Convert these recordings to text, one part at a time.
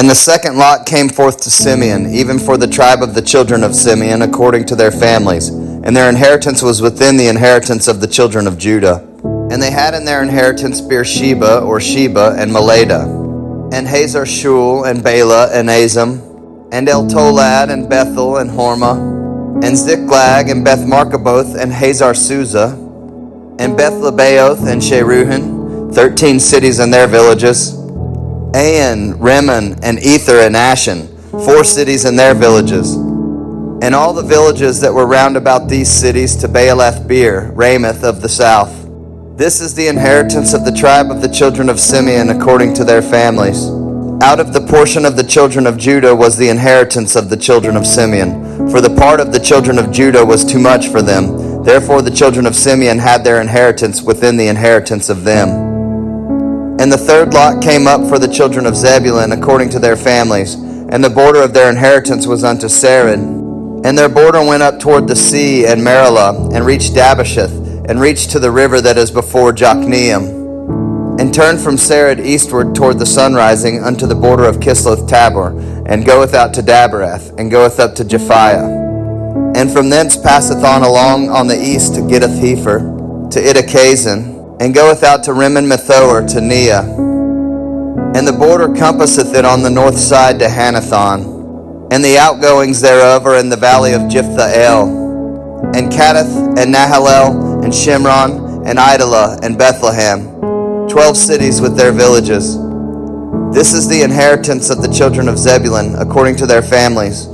And the second lot came forth to Simeon, even for the tribe of the children of Simeon, according to their families. And their inheritance was within the inheritance of the children of Judah. And they had in their inheritance Beersheba, or Sheba, and Meleda, and Hazar Shul, and Bela, and Azam, and El-Tolad, and Bethel, and Hormah, and Ziklag, and Beth Markaboth, and Hazar Susa, and Beth Lebaoth, and Sheruhin, 13 cities and their villages, Ain, Rimmon, and Ether, and Ashan, 4 cities and their villages, and all the villages that were round about these cities to Baalath Beer, Ramoth of the south. This is the inheritance of the tribe of the children of Simeon according to their families. Out of the portion of the children of Judah was the inheritance of the children of Simeon, for the part of the children of Judah was too much for them. Therefore the children of Simeon had their inheritance within the inheritance of them. And the third lot came up for the children of Zebulun according to their families, and the border of their inheritance was unto Sarid. And their border went up toward the sea and Marilah, and reached Dabasheth, and reached to the river that is before Jokneam, and turned from Sarid eastward toward the sunrising unto the border of Kisloth Tabor, and goeth out to Daberath, and goeth up to Japhiah. And from thence passeth on along on the east to Gittith-Hefer, to Iddakazin, and goeth out to Rimmon Methoer to Neah. And the border compasseth it on the north side to Hanathon, and the outgoings thereof are in the valley of Jiphthahel, and Cadath, and Nahalel, and Shimron, and Idalah, and Bethlehem, 12 cities with their villages. This is the inheritance of the children of Zebulun according to their families,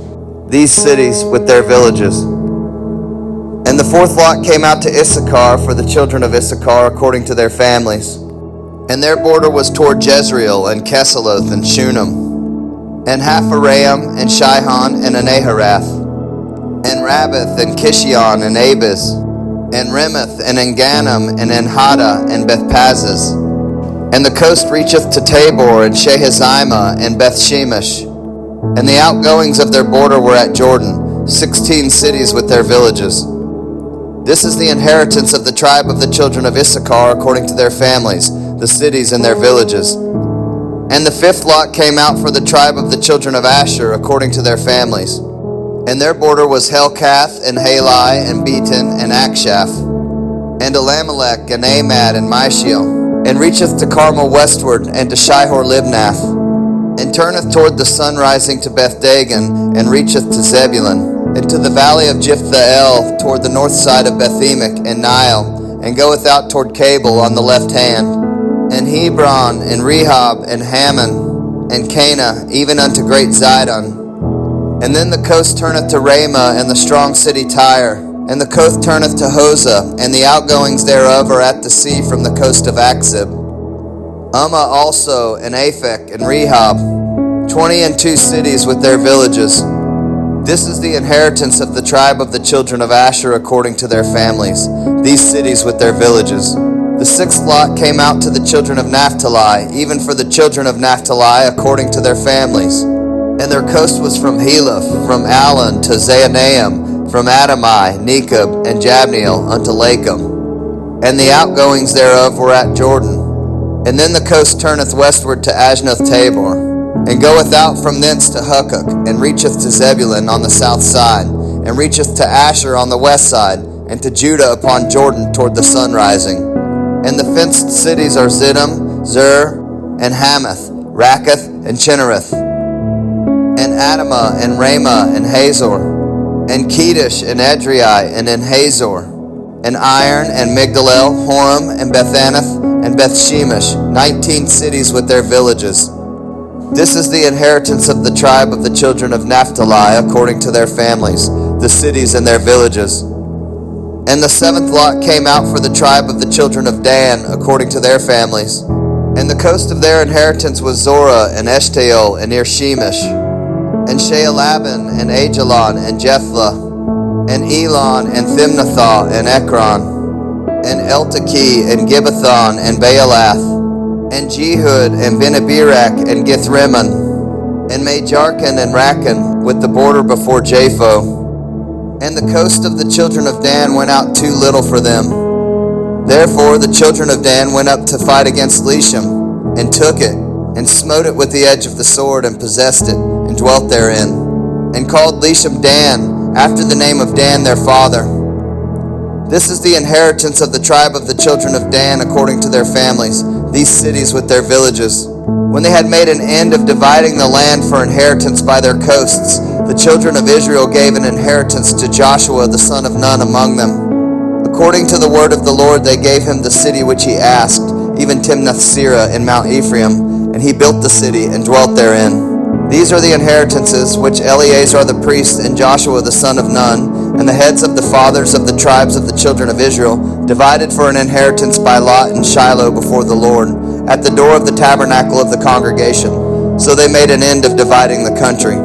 these cities with their villages. And the fourth lot came out to Issachar for the children of Issachar according to their families. And their border was toward Jezreel, and Kesaloth, and Shunem, and Hapharaim, and Shihon, and Anaharath, and Rabbath, and Kishion, and Abez, and Remoth, and Engannim, and Enhada, and Bethpazzez. And the coast reacheth to Tabor, and Shehazimah, and Bethshemesh. And the outgoings of their border were at Jordan, 16 cities with their villages. This is the inheritance of the tribe of the children of Issachar according to their families, the cities and their villages. And the fifth lot came out for the tribe of the children of Asher according to their families. And their border was Helkath, and Halai, and Beaton, and Akshaph, and Elamelech, and Amad, and Mishael, and reacheth to Carmel westward, and to Shihor-Libnath, and turneth toward the sunrising to Beth-Dagon, and reacheth to Zebulun, and to the valley of Jiphthahel toward the north side of Bethemech and Nile, and goeth out toward Cable on the left hand, and Hebron, and Rehob, and Hammon, and Cana, even unto great Zidon. And then the coast turneth to Ramah, and the strong city Tyre, and the coast turneth to Hosah, and the outgoings thereof are at the sea from the coast of Akzib. Ummah also, and Aphek, and Rehob, 22 cities with their villages. This is the inheritance of the tribe of the children of Asher according to their families, these cities with their villages. The sixth lot came out to the children of Naphtali, even for the children of Naphtali according to their families. And their coast was from Heleph, from Alon to Zaanaim, from Adamai, Nekeb, and Jabneel unto Lakum. And the outgoings thereof were at Jordan. And then the coast turneth westward to Ajnoth Tabor, and goeth out from thence to Hukkok, and reacheth to Zebulun on the south side, and reacheth to Asher on the west side, and to Judah upon Jordan toward the sunrising. And the fenced cities are Ziddim, Zer, and Hamath, Rakkath, and Chinnereth, and Adamah, and Ramah, and Hazor, and Kedesh, and Edrei, and Hazor, and Iron, and Migdalel, Horem, and Bethanath, and Bethshemesh, 19 cities with their villages. This is the inheritance of the tribe of the children of Naphtali according to their families, the cities and their villages. And the seventh lot came out for the tribe of the children of Dan according to their families. And the coast of their inheritance was Zorah, and Eshtaol, and Irshemesh, and Shealabin, and Ajalon, and Jethlah, and Elon, and Thimnathah, and Ekron, and Eltekeh, and Gibbethon, and Baalath, and Jehud, and Benabirak, and Githrimmon, and Majarkan, and Rakan, with the border before Japho. And the coast of the children of Dan went out too little for them. Therefore the children of Dan went up to fight against Leshem, and took it, and smote it with the edge of the sword, and possessed it, and dwelt therein, and called Lesham Dan, after the name of Dan their father. This is the inheritance of the tribe of the children of Dan according to their families, these cities with their villages. When they had made an end of dividing the land for inheritance by their coasts, the children of Israel gave an inheritance to Joshua the son of Nun among them. According to the word of the Lord, they gave him the city which he asked, even Timnath-Serah in Mount Ephraim, and he built the city and dwelt therein. These are the inheritances which Eleazar the priest and Joshua the son of Nun, and the heads of the fathers of the tribes of the children of Israel, divided for an inheritance by lot in Shiloh before the Lord, at the door of the tabernacle of the congregation. So they made an end of dividing the country.